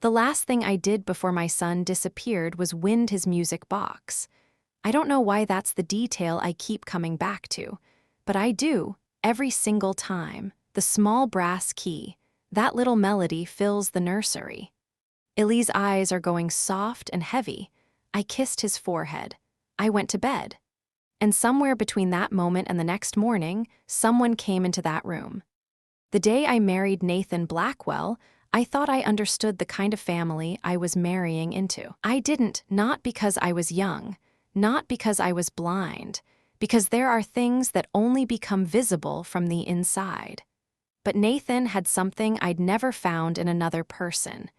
The last thing I did before my son disappeared was wind his music box. I don't know why that's the detail I keep coming back to, but I do, every single time. The small brass key, that little melody fills the nursery. Illy's eyes are going soft and heavy. I kissed his forehead. I went to bed. And somewhere between that moment and the next morning, someone came into that room. The day I married Nathan Blackwell, I thought I understood the kind of family I was marrying into. I didn't, not because I was young, not because I was blind, because there are things that only become visible from the inside. But Nathan had something I'd never found in another person.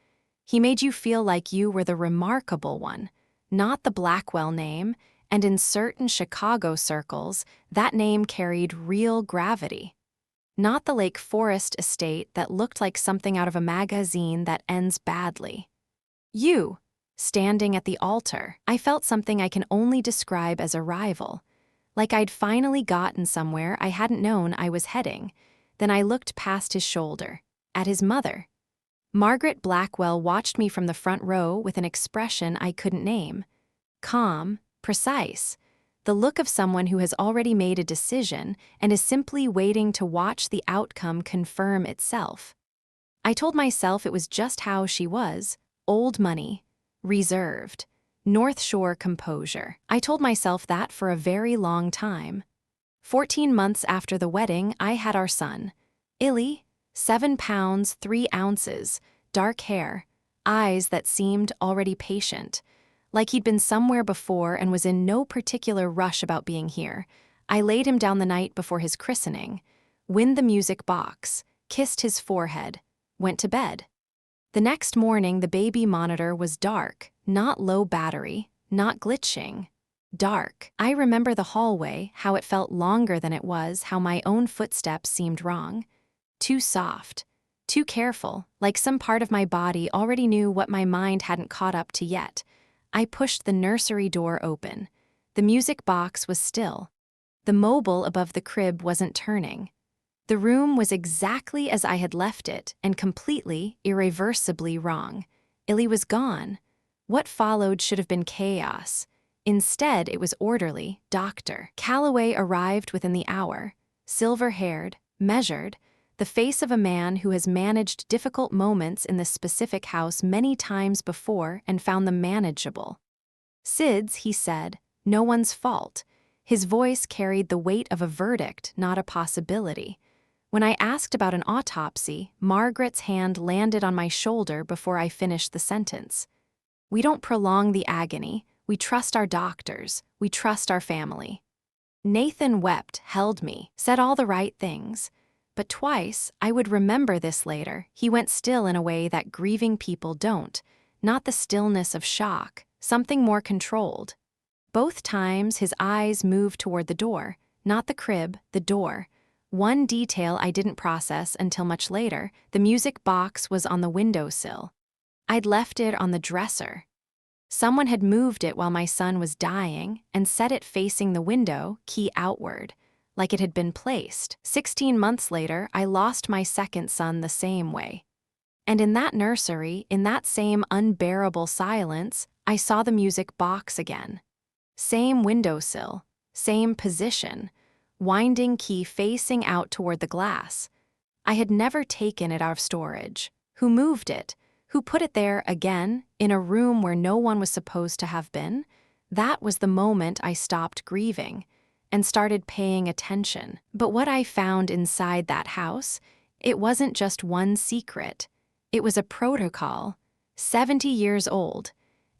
He made you feel like you were the remarkable one, not the Blackwell name, and in certain Chicago circles, that name carried real gravity. Not the Lake Forest estate that looked like something out of a magazine that ends badly. You, standing at the altar, I felt something I can only describe as arrival, like I'd finally gotten somewhere I hadn't known I was heading. Then I looked past his shoulder, at his mother. Margaret Blackwell watched me from the front row with an expression I couldn't name. Calm, precise, the look of someone who has already made a decision and is simply waiting to watch the outcome confirm itself. I told myself it was just how she was, old money, reserved, North Shore composure. I told myself that for a very long time. 14 months after the wedding, I had our son, Illy, 7 pounds 3 ounces, dark hair, eyes that seemed already patient, like he'd been somewhere before and was in no particular rush about being here. I laid him down the night before his christening, wind the music box, kissed his forehead, went to bed. The next morning, the baby monitor was dark, not low battery, not glitching. Dark. I remember the hallway, how it felt longer than it was, how my own footsteps seemed wrong. Too soft, too careful, like some part of my body already knew what my mind hadn't caught up to yet. I pushed the nursery door open. The music box was still. The mobile above the crib wasn't turning. The room was exactly as I had left it, and completely, irreversibly wrong. Illy was gone. What followed should have been chaos. Instead, it was orderly. Dr. Calloway arrived within the hour, silver-haired, measured, the face of a man who has managed difficult moments in this specific house many times before and found them manageable. "Sid's," he said, "no one's fault." His voice carried the weight of a verdict, not a possibility. When I asked about an autopsy, Margaret's hand landed on my shoulder before I finished the sentence. "We don't prolong the agony. We trust our doctors. We trust our family." Nathan wept, held me, said all the right things. But twice, I would remember this later, he went still in a way that grieving people don't, not the stillness of shock, something more controlled. Both times, his eyes moved toward the door, not the crib, the door. One detail I didn't process until much later, the music box was on the windowsill. I'd left it on the dresser. Someone had moved it while my son was dying and set it facing the window, key outward, like it had been placed. 16 months later, I lost my second son the same way. And in that nursery, in that same unbearable silence, I saw the music box again. Same windowsill, same position, winding key facing out toward the glass. I had never taken it out of storage. Who moved it? Who put it there again, in a room where no one was supposed to have been? That was the moment I stopped grieving and started paying attention. But what I found inside that house, it wasn't just one secret. It was a protocol, 70 years old,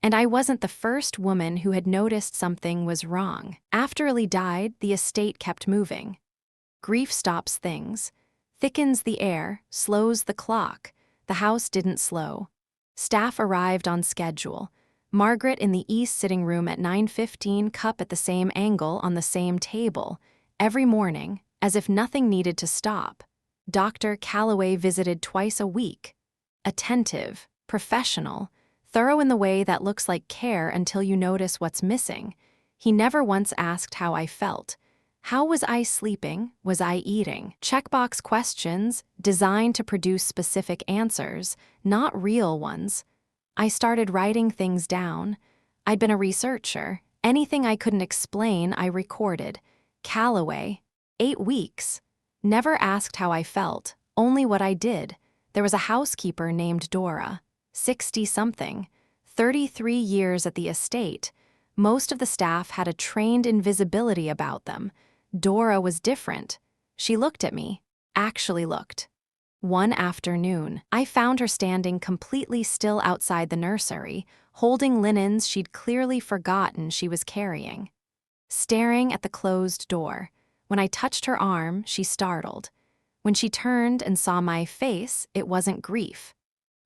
and I wasn't the first woman who had noticed something was wrong. After Illy died, the estate kept moving. Grief stops things, thickens the air, slows the clock. The house didn't slow. Staff arrived on schedule. Margaret in the east sitting room at 9:15, cup at the same angle on the same table, every morning, as if nothing needed to stop. Dr. Calloway visited twice a week. Attentive, professional, thorough in the way that looks like care until you notice what's missing. He never once asked how I felt. How was I sleeping? Was I eating? Checkbox questions designed to produce specific answers, not real ones. I started writing things down. I'd been a researcher. Anything I couldn't explain, I recorded. Callaway. 8 weeks. Never asked how I felt, only what I did. There was a housekeeper named Dora, 60-something, 33 years at the estate. Most of the staff had a trained invisibility about them. Dora was different. She looked at me, actually looked. One afternoon, I found her standing completely still outside the nursery, holding linens she'd clearly forgotten she was carrying. Staring at the closed door. When I touched her arm, she startled. When she turned and saw my face, it wasn't grief.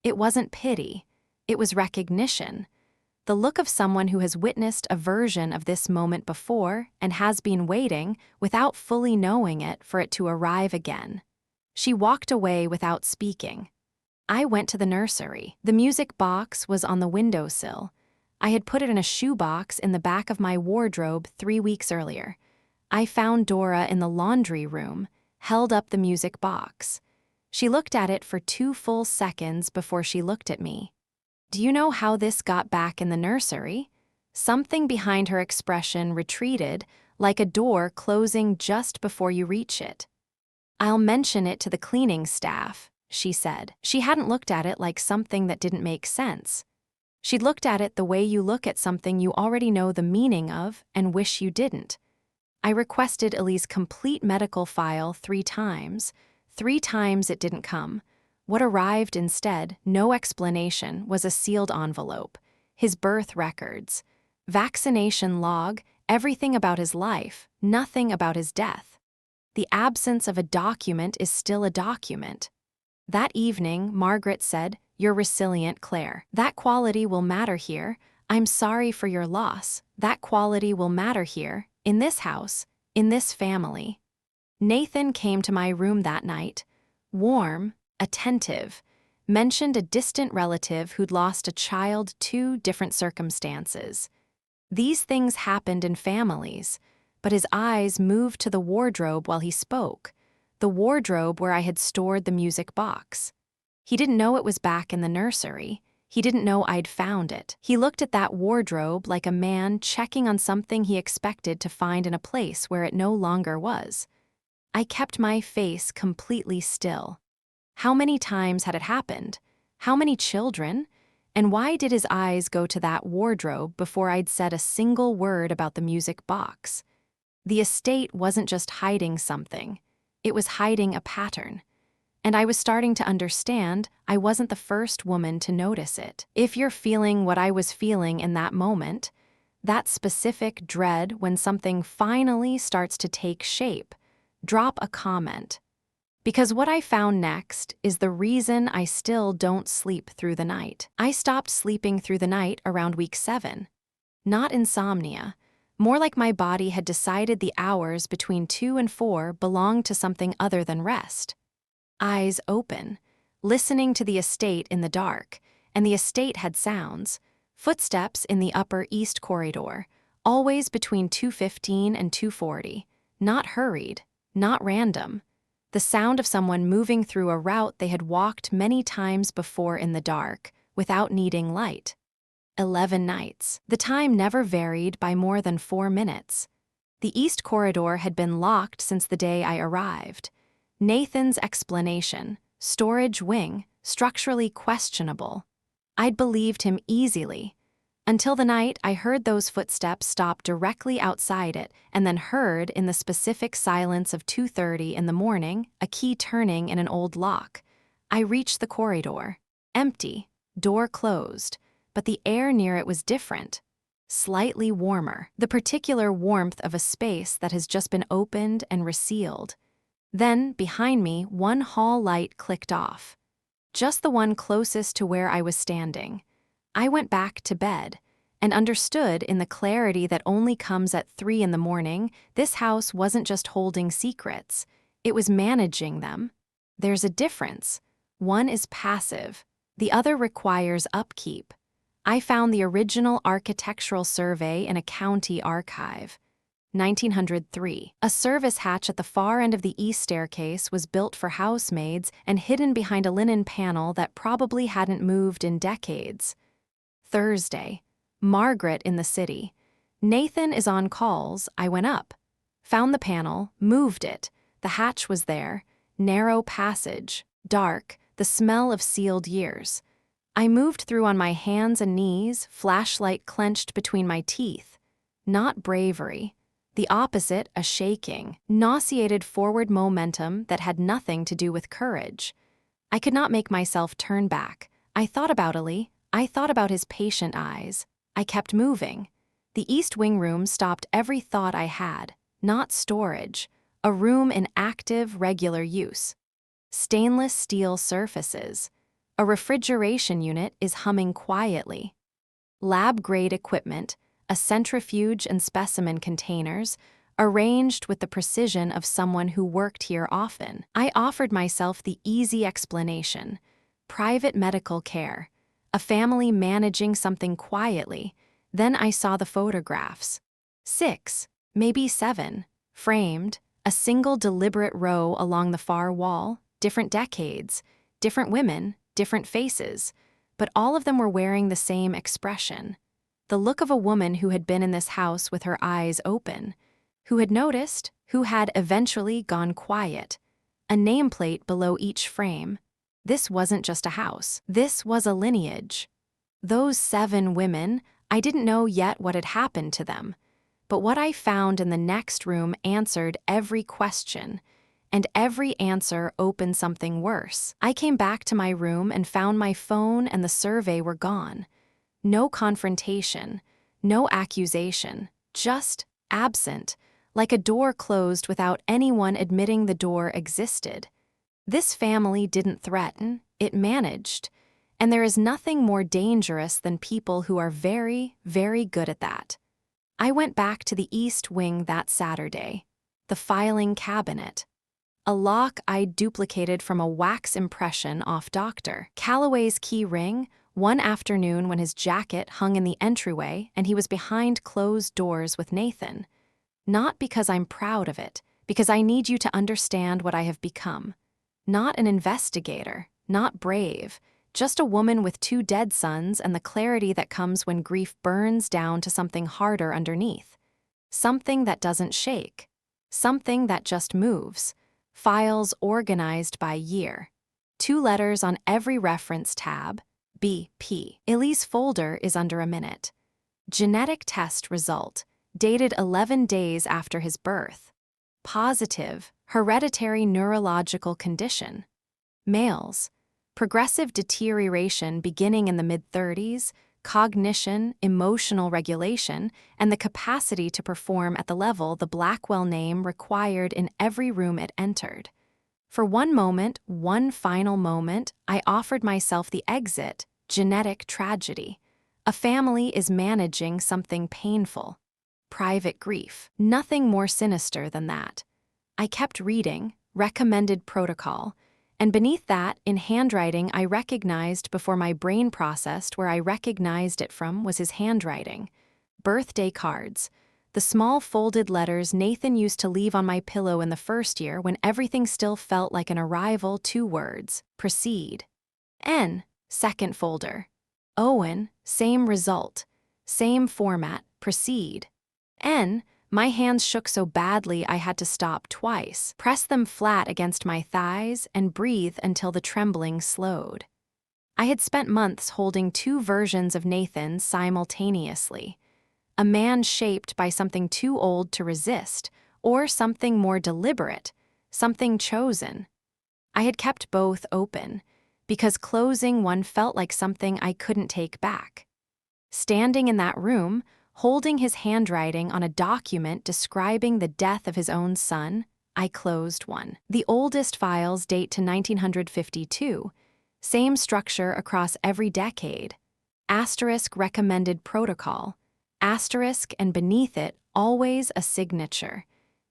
It wasn't pity. It was recognition. The look of someone who has witnessed a version of this moment before and has been waiting, without fully knowing it, for it to arrive again. She walked away without speaking. I went to the nursery. The music box was on the windowsill. I had put it in a shoebox in the back of my wardrobe 3 weeks earlier. I found Dora in the laundry room, held up the music box. She looked at it for 2 full seconds before she looked at me. Do you know how this got back in the nursery? Something behind her expression retreated, like a door closing just before you reach it. I'll mention it to the cleaning staff, she said. She hadn't looked at it like something that didn't make sense. She'd looked at it the way you look at something you already know the meaning of and wish you didn't. I requested Ellie's complete medical file 3 times. 3 times it didn't come. What arrived instead, no explanation, was a sealed envelope. His birth records. Vaccination log, everything about his life, nothing about his death. The absence of a document is still a document. That evening, Margaret said, "You're resilient, Claire. That quality will matter here. I'm sorry for your loss. That quality will matter here, in this house, in this family." Nathan came to my room that night, warm, attentive, mentioned a distant relative who'd lost a child, 2 different circumstances. These things happened in families, but his eyes moved to the wardrobe while he spoke, the wardrobe where I had stored the music box. He didn't know it was back in the nursery. He didn't know I'd found it. He looked at that wardrobe like a man checking on something he expected to find in a place where it no longer was. I kept my face completely still. How many times had it happened? How many children? And why did his eyes go to that wardrobe before I'd said a single word about the music box? The estate wasn't just hiding something. It was hiding a pattern. And I was starting to understand I wasn't the first woman to notice it. If you're feeling what I was feeling in that moment, that specific dread when something finally starts to take shape, drop a comment. Because what I found next is the reason I still don't sleep through the night. I stopped sleeping through the night around week 7. Not insomnia. More like my body had decided the hours between 2 and 4 belonged to something other than rest. Eyes open, listening to the estate in the dark, and the estate had sounds. Footsteps in the upper east corridor, always between 2:15 and 2:40. Not hurried, not random. The sound of someone moving through a route they had walked many times before in the dark, without needing light. 11 nights. The time never varied by more than 4 minutes. The east corridor had been locked since the day I arrived. Nathan's explanation, storage wing, structurally questionable. I'd believed him easily, until the night I heard those footsteps stop directly outside it, and then heard, in the specific silence of 2:30 in the morning, a key turning in an old lock. I reached the corridor. Empty, door closed, but the air near it was different. Slightly warmer, the particular warmth of a space that has just been opened and resealed. Then, behind me, one hall light clicked off. Just the one closest to where I was standing. I went back to bed and understood in the clarity that only comes at 3 in the morning, this house wasn't just holding secrets, it was managing them. There's a difference. One is passive, the other requires upkeep. I found the original architectural survey in a county archive. 1903. A service hatch at the far end of the east staircase was built for housemaids and hidden behind a linen panel that probably hadn't moved in decades. Thursday. Margaret in the city. Nathan is on calls. I went up. Found the panel, moved it. The hatch was there. Narrow passage. Dark. The smell of sealed years. I moved through on my hands and knees, flashlight clenched between my teeth. Not bravery. The opposite, a shaking, nauseated forward momentum that had nothing to do with courage. I could not make myself turn back. I thought about Ali. I thought about his patient eyes. I kept moving. The East Wing room stopped every thought I had. Not storage. A room in active, regular use. Stainless steel surfaces. A refrigeration unit is humming quietly. Lab-grade equipment, a centrifuge and specimen containers, arranged with the precision of someone who worked here often. I offered myself the easy explanation. Private medical care. A family managing something quietly. Then I saw the photographs. 6, maybe 7, framed, a single deliberate row along the far wall, different decades, different women, different faces, but all of them were wearing the same expression. The look of a woman who had been in this house with her eyes open, who had noticed, who had eventually gone quiet. A nameplate below each frame. This wasn't just a house. This was a lineage. Those 7 women, I didn't know yet what had happened to them. But what I found in the next room answered every question, and every answer opened something worse. I came back to my room and found my phone and the survey were gone. No confrontation, no accusation, just absent, like a door closed without anyone admitting the door existed. This family didn't threaten, it managed. And there is nothing more dangerous than people who are very, very good at that. I went back to the East Wing that Saturday. The filing cabinet. A lock I'd duplicated from a wax impression off Dr. Calloway's key ring one afternoon when his jacket hung in the entryway and he was behind closed doors with Nathan. Not because I'm proud of it, because I need you to understand what I have become. Not an investigator, not brave, just a woman with 2 dead sons and the clarity that comes when grief burns down to something harder underneath. Something that doesn't shake. Something that just moves. Files organized by year. 2 letters on every reference tab. BP. Ellie's folder is under a minute. Genetic test result. Dated 11 days after his birth. Positive. Hereditary neurological condition. Males. Progressive deterioration beginning in the mid-30s, cognition, emotional regulation, and the capacity to perform at the level the Blackwell name required in every room it entered. For one moment, one final moment, I offered myself the exit, genetic tragedy. A family is managing something painful. Private grief. Nothing more sinister than that. I kept reading, recommended protocol, and beneath that, in handwriting I recognized before my brain processed where I recognized it from was his handwriting. Birthday cards. The small folded letters Nathan used to leave on my pillow in the first year when everything still felt like an arrival. 2 words. Proceed. N. Second folder. Owen. Same result. Same format. Proceed. N. My hands shook so badly I had to stop twice, press them flat against my thighs, and breathe until the trembling slowed. I had spent months holding 2 versions of Nathan simultaneously. A man shaped by something too old to resist, or something more deliberate, something chosen. I had kept both open, because closing one felt like something I couldn't take back. Standing in that room, holding his handwriting on a document describing the death of his own son, I closed one. The oldest files date to 1952. Same structure across every decade. Asterisk recommended protocol. Asterisk and beneath it, always a signature.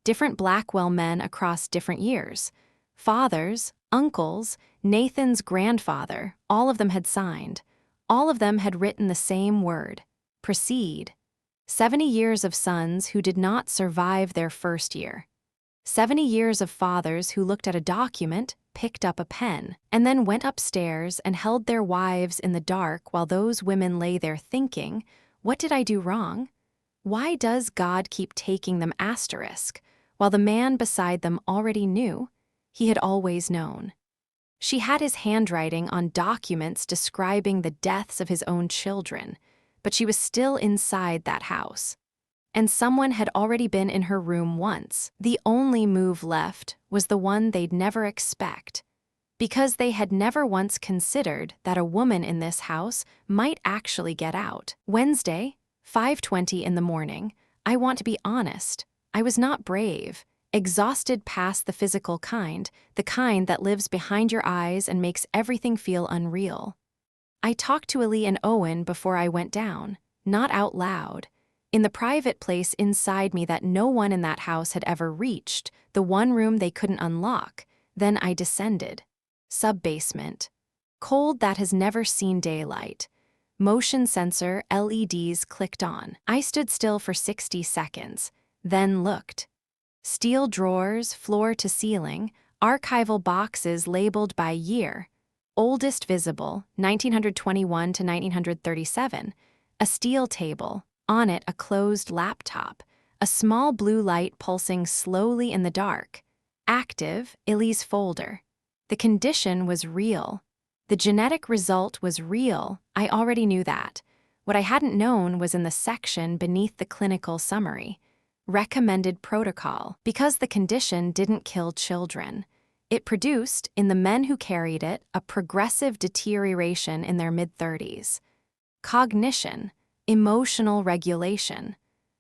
Different Blackwell men across different years. Fathers, uncles, Nathan's grandfather, all of them had signed. All of them had written the same word. Proceed. 70 years of sons who did not survive their first year. 70 years of fathers who looked at a document, picked up a pen, and then went upstairs and held their wives in the dark while those women lay there thinking, "What did I do wrong? Why does God keep taking them?" While the man beside them already knew. He had always known. She had his handwriting on documents describing the deaths of his own children, but she was still inside that house. And someone had already been in her room once. The only move left was the one they'd never expect, because they had never once considered that a woman in this house might actually get out. Wednesday, 5:20 in the morning. I want to be honest. I was not brave. Exhausted past the physical kind, the kind that lives behind your eyes and makes everything feel unreal. I talked to Ali and Owen before I went down, not out loud. In the private place inside me that no one in that house had ever reached, the one room they couldn't unlock. Then I descended. Sub-basement. Cold that has never seen daylight. Motion sensor LEDs clicked on. I stood still for 60 seconds, then looked. Steel drawers, floor to ceiling, archival boxes labeled by year. Oldest visible, 1921 to 1937. A steel table, on it a closed laptop. A small blue light pulsing slowly in the dark. Active, Illy's folder. The condition was real. The genetic result was real. I already knew that. What I hadn't known was in the section beneath the clinical summary. Recommended protocol, because the condition didn't kill children. It produced, in the men who carried it, a progressive deterioration in their mid-30s. Cognition, emotional regulation,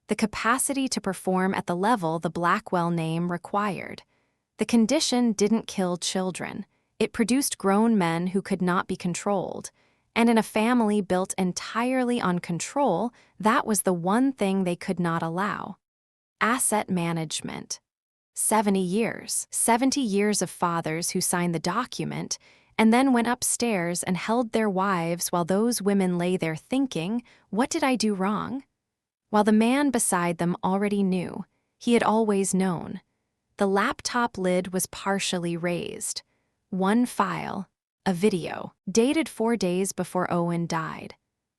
the capacity to perform at the level the Blackwell name required. The condition didn't kill children. It produced grown men who could not be controlled. And in a family built entirely on control, that was the one thing they could not allow. Asset management. 70 years. 70 years of fathers who signed the document and then went upstairs and held their wives while those women lay there thinking, "What did I do wrong?" While the man beside them already knew. He had always known. The laptop lid was partially raised. One file, a video, dated 4 days before Owen died.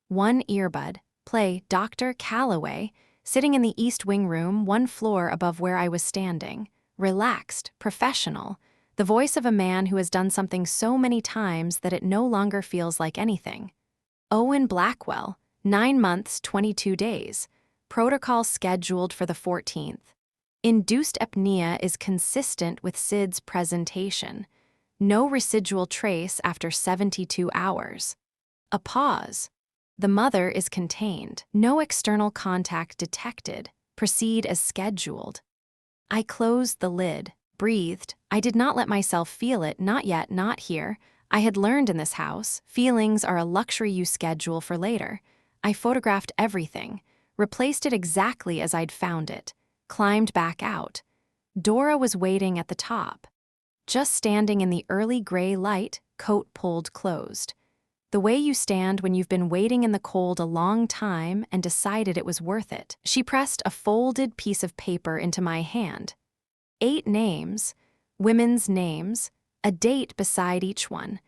One earbud, play Dr. Calloway, sitting in the East Wing room, 1 floor above where I was standing. Relaxed, professional, the voice of a man who has done something so many times that it no longer feels like anything. Owen Blackwell, 9 months, 22 days. Protocol scheduled for the 14th. Induced apnea is consistent with SIDS presentation. No residual trace after 72 hours. A pause. The mother is contained. No external contact detected. Proceed as scheduled. I closed the lid, breathed. I did not let myself feel it, not yet, not here. I had learned in this house, feelings are a luxury you schedule for later. I photographed everything, replaced it exactly as I'd found it, climbed back out. Dora was waiting at the top. Just standing in the early gray light, coat pulled closed. The way you stand when you've been waiting in the cold a long time and decided it was worth it. She pressed a folded piece of paper into my hand. 8 names, women's names, a date beside each one.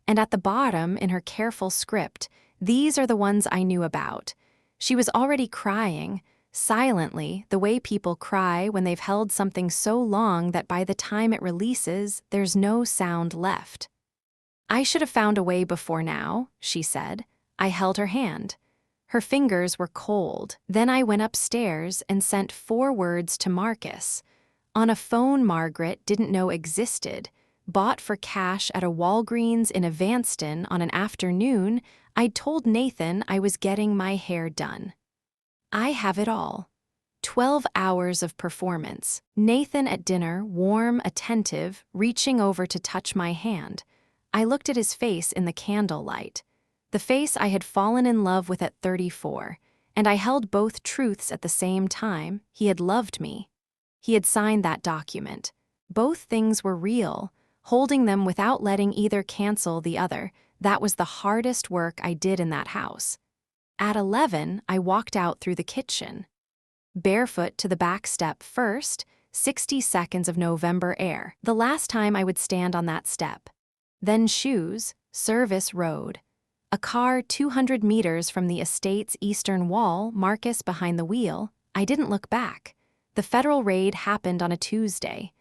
And at the bottom, in her careful script, these are the ones I knew about. She was already crying, silently, the way people cry when they've held something so long that by the time it releases, there's no sound left. "I should have found a way before now," she said. I held her hand. Her fingers were cold. Then I went upstairs and sent 4 words to Marcus. On a phone Margaret didn't know existed, bought for cash at a Walgreens in Evanston on an afternoon. I'd told Nathan I was getting my hair done. I have it all. 12 hours of performance. Nathan at dinner, warm, attentive, reaching over to touch my hand. I looked at his face in the candlelight. The face I had fallen in love with at 34, and I held both truths at the same time. He had loved me. He had signed that document. Both things were real, holding them without letting either cancel the other. That was the hardest work I did in that house. At 11, I walked out through the kitchen. Barefoot to the back step first, 60 seconds of November air, the last time I would stand on that step. Then shoes, service road. A car 200 meters from the estate's eastern wall, Marcus behind the wheel. I didn't look back. The federal raid happened on a Tuesday.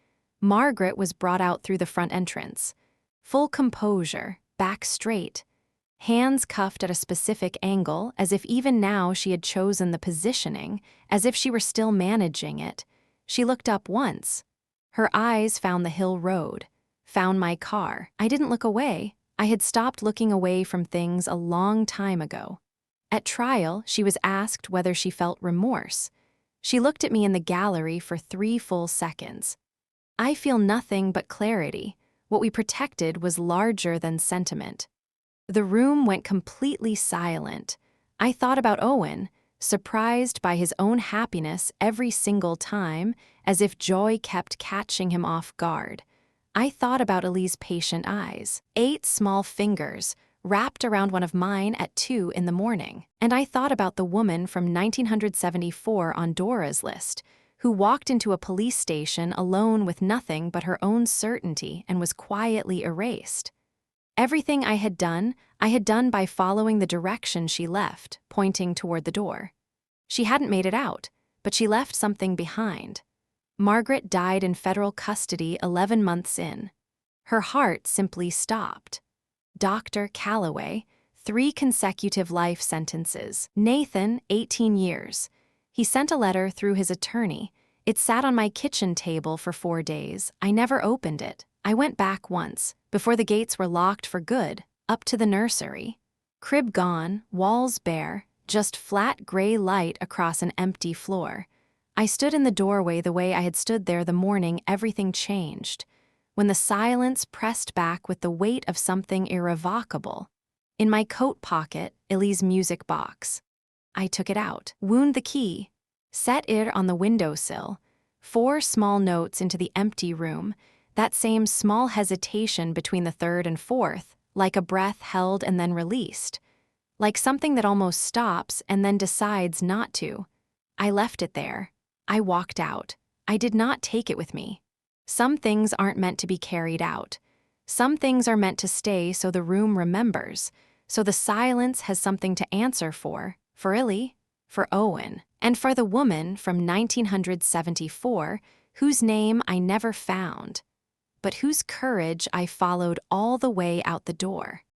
Margaret was brought out through the front entrance. Full composure, back straight. Hands cuffed at a specific angle, as if even now she had chosen the positioning, as if she were still managing it. She looked up once. Her eyes found the hill road, found my car. I didn't look away. I had stopped looking away from things a long time ago. At trial, she was asked whether she felt remorse. She looked at me in the gallery for 3 full seconds. I feel nothing but clarity. What we protected was larger than sentiment. The room went completely silent. I thought about Owen, surprised by his own happiness every single time, as if joy kept catching him off guard. I thought about Ellie's patient eyes, 8 small fingers, wrapped around one of mine at 2 in the morning. And I thought about the woman from 1974 on Dora's list, who walked into a police station alone with nothing but her own certainty and was quietly erased. Everything I had done by following the direction she left, pointing toward the door. She hadn't made it out, but she left something behind. Margaret died in federal custody 11 months in. Her heart simply stopped. Dr. Calloway, 3 consecutive life sentences. Nathan, 18 years. He sent a letter through his attorney. It sat on my kitchen table for 4 days. I never opened it. I went back once, before the gates were locked for good, up to the nursery. Crib gone, walls bare, just flat gray light across an empty floor. I stood in the doorway the way I had stood there the morning everything changed, when the silence pressed back with the weight of something irrevocable. In my coat pocket, Ellie's music box. I took it out, wound the key, set it on the windowsill, 4 small notes into the empty room, that same small hesitation between the 3rd and 4th, like a breath held and then released, like something that almost stops and then decides not to. I left it there. I walked out. I did not take it with me. Some things aren't meant to be carried out. Some things are meant to stay so the room remembers, so the silence has something to answer for Ellie, for Owen, and for the woman from 1974 whose name I never found, but whose courage I followed all the way out the door.